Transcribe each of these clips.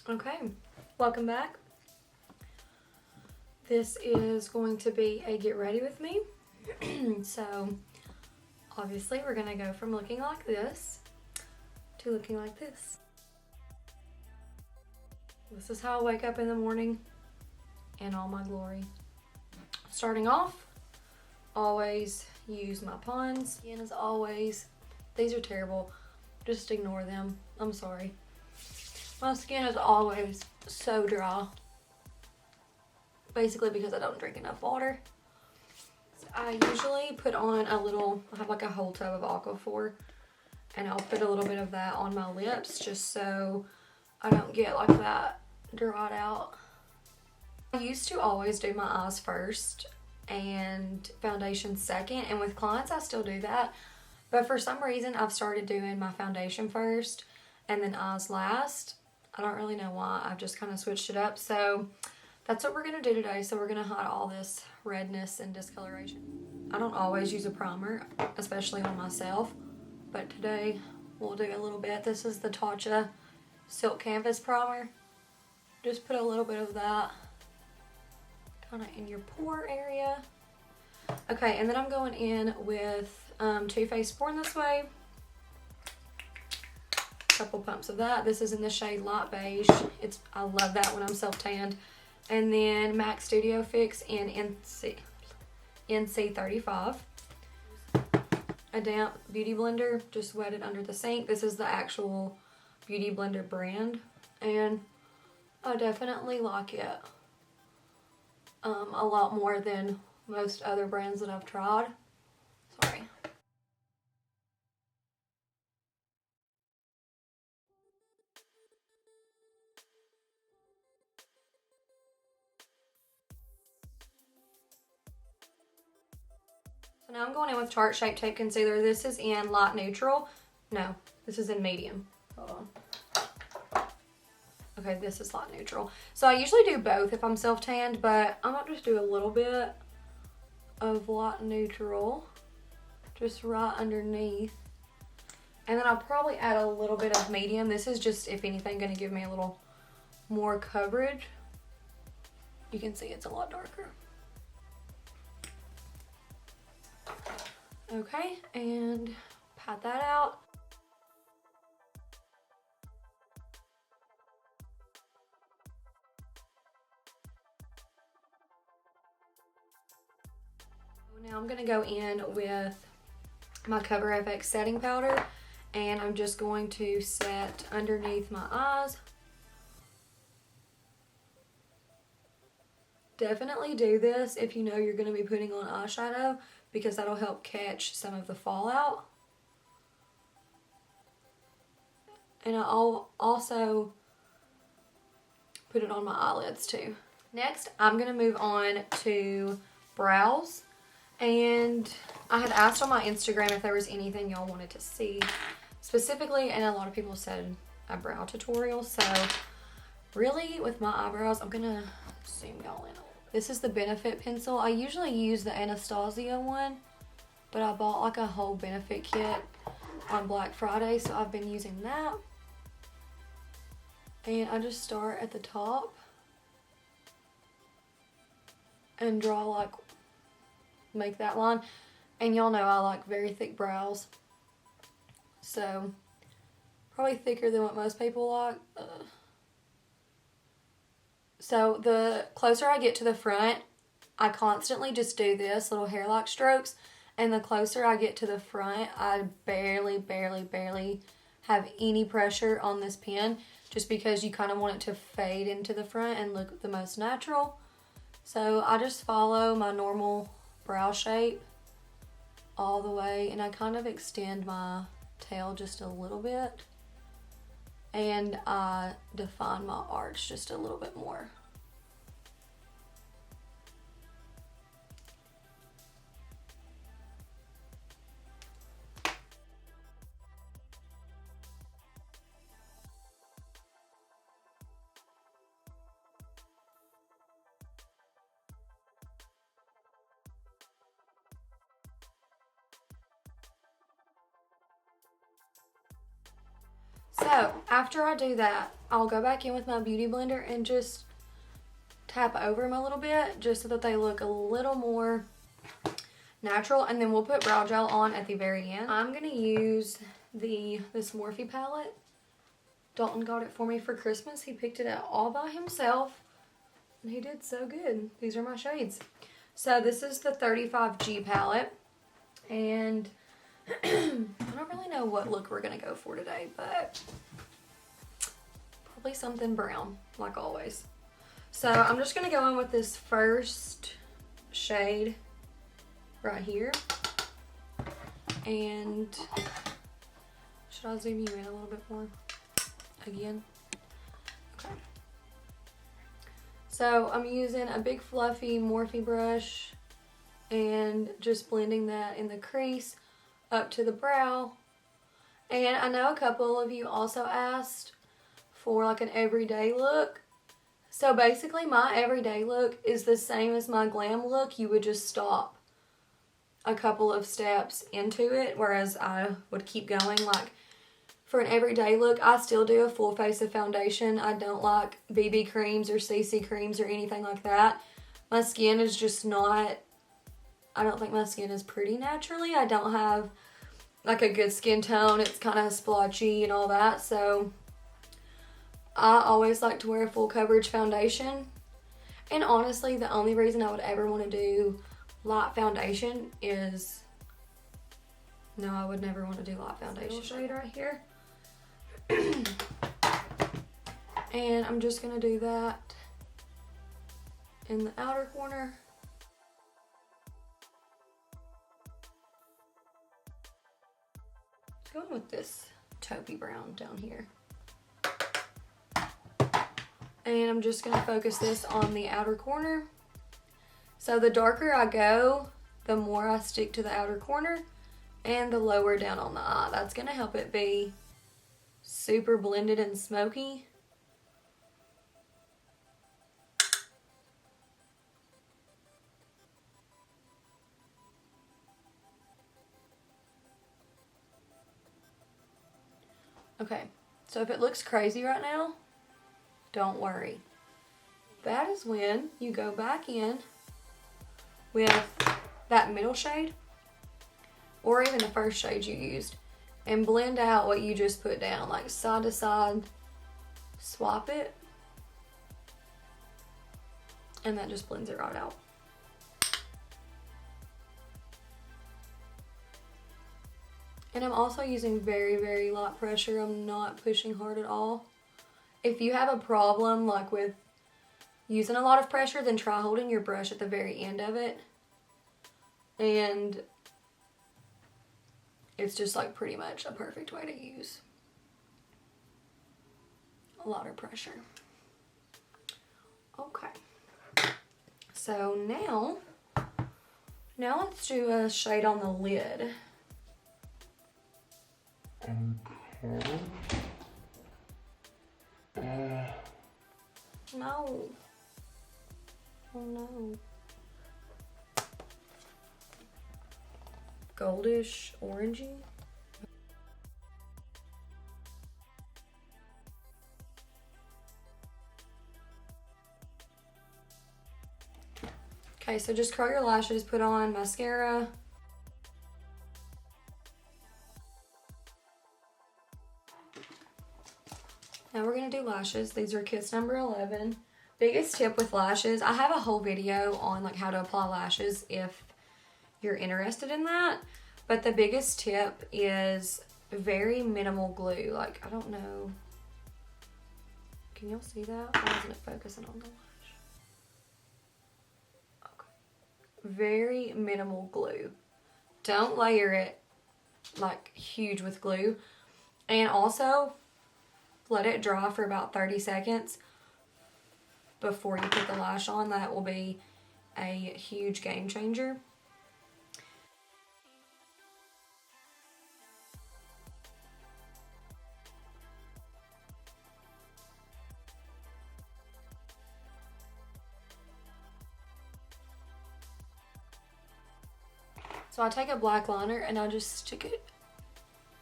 Okay, welcome back. This is going to be a get ready with me. So obviously we're gonna go from looking like this to looking like this. This is how I wake up in the morning in all my glory. Starting off, always use my Pond's. Again, as always, these are terrible. Just ignore them. I'm sorry. My skin is always so dry. Basically because I don't drink enough water. So I usually put on I have like a whole tub of Aquaphor, and I'll put a little bit of that on my lips just so I don't get like that dried out. I used to always do my eyes first and foundation second, and with clients I still do that, but for some reason I've started doing my foundation first and then eyes last. I don't really know why. I've just kind of switched it up. So that's what we're going to do today. So we're going to hide all this redness and discoloration. I don't always use a primer, especially on myself, but today we'll do a little bit. This is the Tatcha Silk Canvas Primer. Just put a little bit of that kind of in your pore area. Okay, and then I'm going in with Too Faced Born This Way. Couple pumps of that. This is in the shade Light Beige. I love that when I'm self-tanned. And then MAC Studiofix in NC35. A damp beauty blender, just wet it under the sink. This is the actual Beauty Blender brand, and I definitely like it a lot more than most other brands that I've tried. Sorry. So now I'm going in with Tarte Shape Tape Concealer. This is in light neutral. No, this is in medium. Hold on. Okay, this is light neutral. So I usually do both if I'm self-tanned, but I might just do a little bit of light neutral, just right underneath. And then I'll probably add a little bit of medium. This is just, if anything, going to give me a little more coverage. You can see it's a lot darker. Okay, and pat that out. Now I'm going to go in with my Cover FX setting powder, and I'm just going to set underneath my eyes. Definitely do this if you know you're going to be putting on eyeshadow, because that'll help catch some of the fallout. And I'll also put it on my eyelids too. Next, I'm going to move on to brows. And I had asked on my Instagram if there was anything y'all wanted to see specifically, and a lot of people said a brow tutorial. So really with my eyebrows, I'm gonna zoom y'all in. This is the Benefit pencil. I usually use the Anastasia one, but I bought like a whole Benefit kit on Black Friday, so I've been using that. And I just start at the top and draw like, make that line. And y'all know I like very thick brows, so probably thicker than what most people like. So the closer I get to the front, I constantly just do this little hair-like strokes, and the closer I get to the front, I barely have any pressure on this pen, just because you kind of want it to fade into the front and look the most natural. So I just follow my normal brow shape all the way, and I kind of extend my tail just a little bit, and I define my arch just a little bit more. So after I do that, I'll go back in with my beauty blender and just tap over them a little bit just so that they look a little more natural, and then we'll put brow gel on at the very end. I'm going to use this Morphe palette. Dalton got it for me for Christmas. He picked it out all by himself and he did so good. These are my shades. So this is the 35G palette, and I don't really know what look we're going to go for today, but probably something brown like always. So I'm just going to go in with this first shade right here, and should I zoom you in a little bit more again? Okay. So I'm using a big fluffy Morphe brush and just blending that in the crease up to the brow. And I know a couple of you also asked for like an everyday look. So basically my everyday look is the same as my glam look. You would just stop a couple of steps into it, whereas I would keep going. Like for an everyday look, I still do a full face of foundation. I don't like BB creams or CC creams or anything like that. My skin is just not, I don't think my skin is pretty naturally. I don't have like a good skin tone. It's kind of splotchy and all that. So I always like to wear a full coverage foundation. And honestly, the only reason I would ever want to do light foundation is, no, I would never want to do light foundation. Shade right here. And I'm just going to do that in the outer corner. Going with this taupey brown down here. And I'm just going to focus this on the outer corner. So the darker I go, the more I stick to the outer corner and the lower down on the eye. That's going to help it be super blended and smoky. Okay, so if it looks crazy right now, don't worry. That is when you go back in with that middle shade, or even the first shade you used, and blend out what you just put down, like side to side, swap it, and that just blends it right out. And I'm also using very, very light pressure. I'm not pushing hard at all. If you have a problem like with using a lot of pressure, then try holding your brush at the very end of it. And it's just like pretty much a perfect way to use a lot of pressure. Okay. So now let's do a shade on the lid. Okay. No. Oh no. Goldish, orangey. Okay, so just curl your lashes, put on mascara. Now we're going to do lashes. These are Kiss number 11. Biggest tip with lashes, I have a whole video on like how to apply lashes if you're interested in that. But the biggest tip is very minimal glue. Like, I don't know. Can y'all see that? Why isn't it focusing on the lash? Okay. Very minimal glue. Don't layer it like huge with glue. And also, let it dry for about 30 seconds before you put the lash on. That will be a huge game changer. So I take a black liner and I just stick it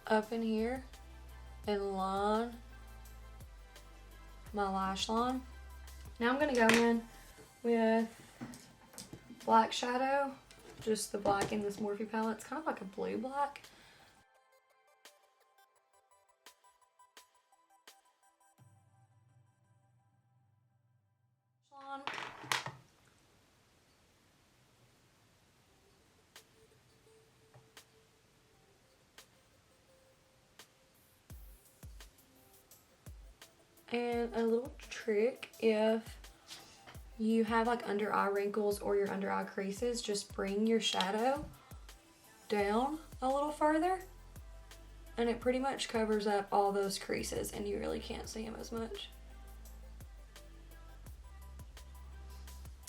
up in here and line my lash line. Now I'm gonna go in with black shadow, just the black in this Morphe palette. It's kind of like a blue black. And a little trick, if you have like under eye wrinkles or your under eye creases, just bring your shadow down a little further and it pretty much covers up all those creases and you really can't see them as much.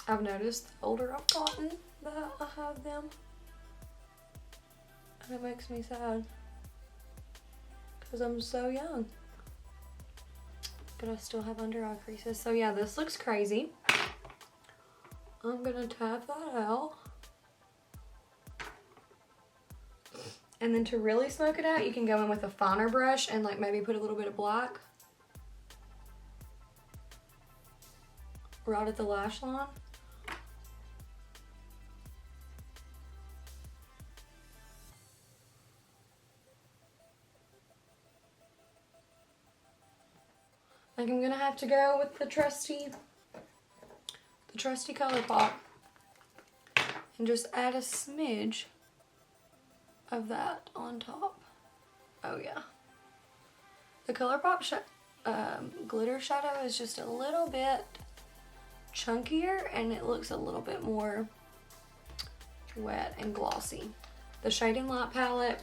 I've noticed the older I've gotten that I have them, and it makes me sad because I'm so young. But I still have under eye creases. So yeah, this looks crazy. I'm gonna tap that out. And then to really smoke it out, you can go in with a finer brush and like maybe put a little bit of black right at the lash line. I think I'm gonna have to go with the trusty color pop and just add a smidge of that on top. Oh yeah. The color pop glitter shadow is just a little bit chunkier and it looks a little bit more wet and glossy. The Shading Light palette,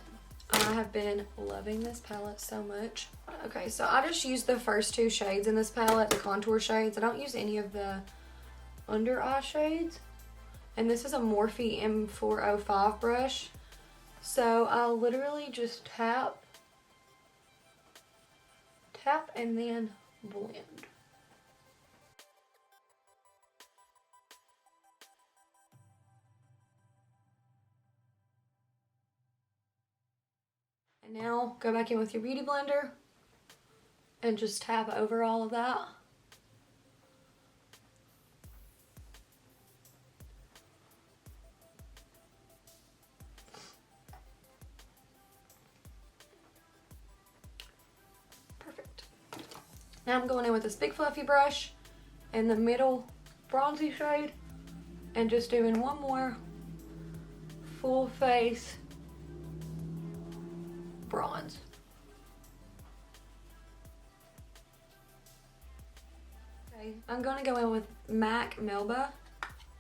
I have been loving this palette so much. Okay, so I just used the first two shades in this palette, the contour shades. I don't use any of the under eye shades. And this is a Morphe M405 brush. So I'll literally just tap and then blend. And now go back in with your beauty blender and just tap over all of that. Perfect. Now I'm going in with this big fluffy brush in the middle bronzy shade and just doing one more full face bronze. Okay, I'm gonna go in with MAC Melba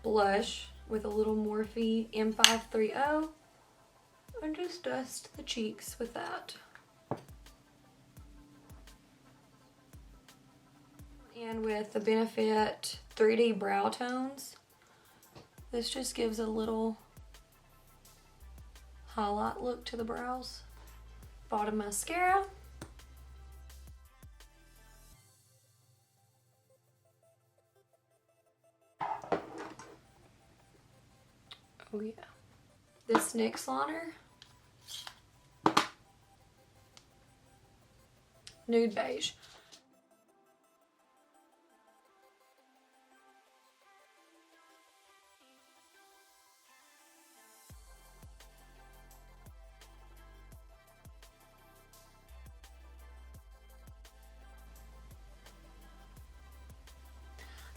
blush with a little Morphe M530 and just dust the cheeks with that. And with the Benefit 3D brow tones, this just gives a little highlight look to the brows. Bottom mascara. Oh yeah. This NYX liner. Nude beige.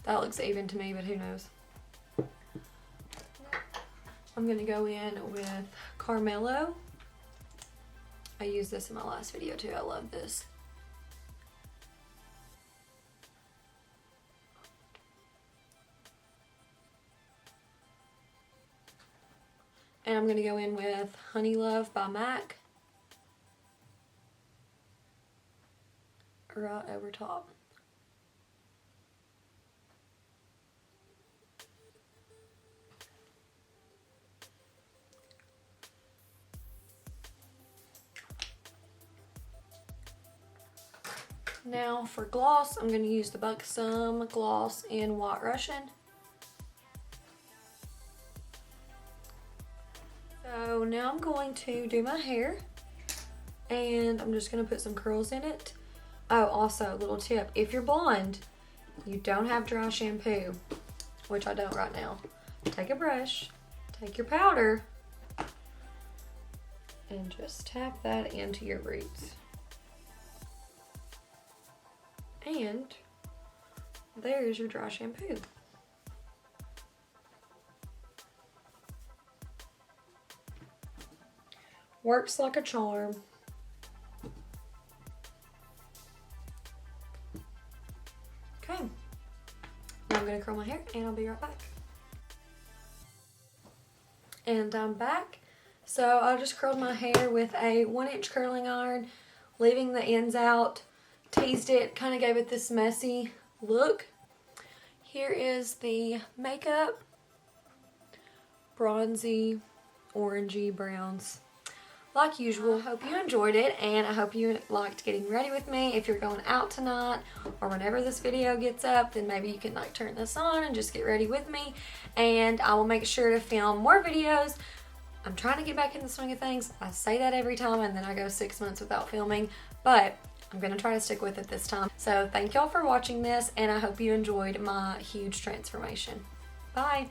That looks even to me, but who knows. I'm gonna go in with Carmello. I used this in my last video too. I love this. And I'm gonna go in with Honey Love by MAC. Right over top. Now for gloss, I'm going to use the Buxom Gloss in White Russian. So now I'm going to do my hair And I'm just gonna put some curls in it. Oh, also, little tip, if you're blonde, you don't have dry shampoo, which I don't right now. Take a brush, take your powder, and just tap that into your roots. And there's your dry shampoo. Works like a charm. Okay, now I'm gonna curl my hair and I'll be right back. And I'm back. So I just curled my hair with a 1-inch curling iron, leaving the ends out, teased it, kind of gave it this messy look. Here is the makeup, bronzy, orangey browns. Like usual, hope you enjoyed it, and I hope you liked getting ready with me. If you're going out tonight or whenever this video gets up, then maybe you can like turn this on and just get ready with me, and I will make sure to film more videos. I'm trying to get back in the swing of things. I say that every time and then I go 6 months without filming, but I'm gonna try to stick with it this time. So thank y'all for watching this, and I hope you enjoyed my huge transformation. Bye.